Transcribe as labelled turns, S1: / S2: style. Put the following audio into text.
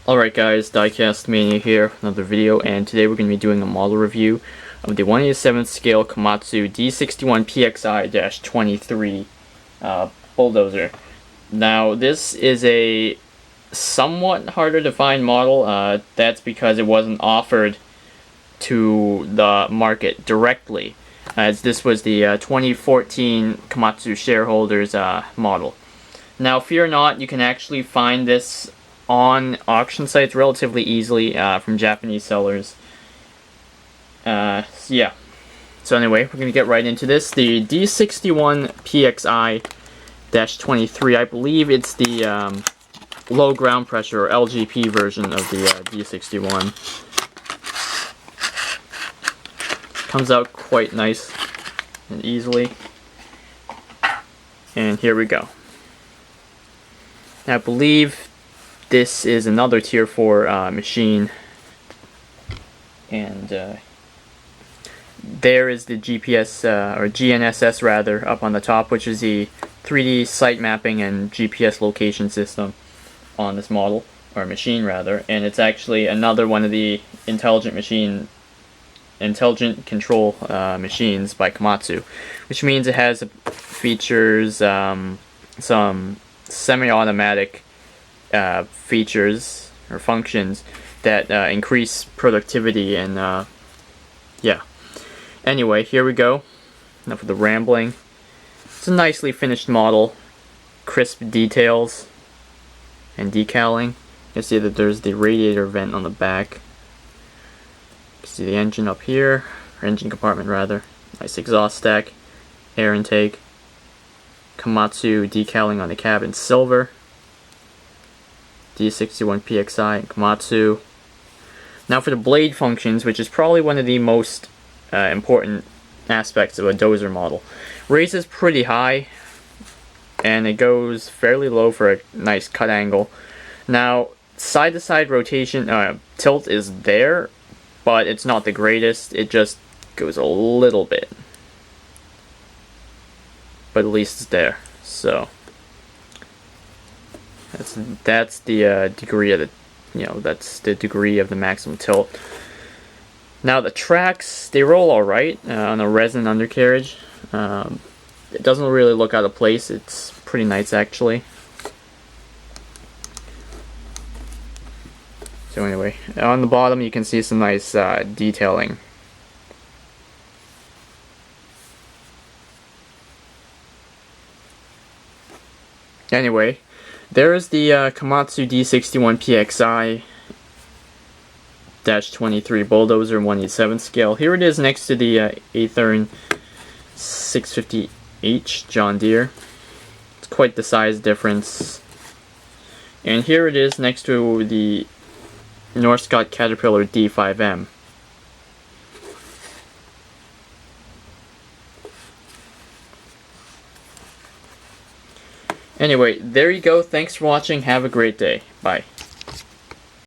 S1: Alright guys, diecastmania here, another video, and today we're going to be doing a model review of the 1/87th scale Komatsu D61PXi-23 Bulldozer. Now this is a somewhat harder to find model. That's because it wasn't offered to the market directly, as this was the 2014 Komatsu shareholders model. Now fear not, you can actually find this on auction sites relatively easily from Japanese sellers. Yeah. So anyway, we're going to get right into this. The D61PXi-23, I believe it's the low ground pressure or LGP version of the D61. Comes out quite nice and easily. And here we go. I believe this is another tier 4 machine, and there is the GPS or GNSS rather up on the top, which is the 3D site mapping and GPS location system on this model, or machine rather, and it's actually another one of the intelligent control machines by Komatsu, which means it has features some semi-automatic features or functions that increase productivity, and yeah. Anyway, here we go. Enough of the rambling. It's a nicely finished model, crisp details and decaling. You see that there's the radiator vent on the back. You can see the engine up here, or engine compartment rather. Nice exhaust stack, air intake. Komatsu decaling on the cab in silver. D61PXi and Komatsu. Now for the blade functions, which is probably one of the most important aspects of a dozer model. Raises pretty high, and it goes fairly low for a nice cut angle. Now side-to-side rotation, tilt is there, but it's not the greatest. It just goes a little bit, but at least it's there. So that's the degree of the, that's the degree of the maximum tilt. Now the tracks, they roll alright on a resin undercarriage. It doesn't really look out of place. It's pretty nice actually. So anyway, on the bottom you can see some nice detailing. Anyway, there is the Komatsu D61PXi-23 Bulldozer 1/87th scale. Here it is next to the Athearn 650H John Deere. It's quite the size difference. And here it is next to the Northcott Caterpillar D5M. Anyway, there you go. Thanks for watching. Have a great day. Bye.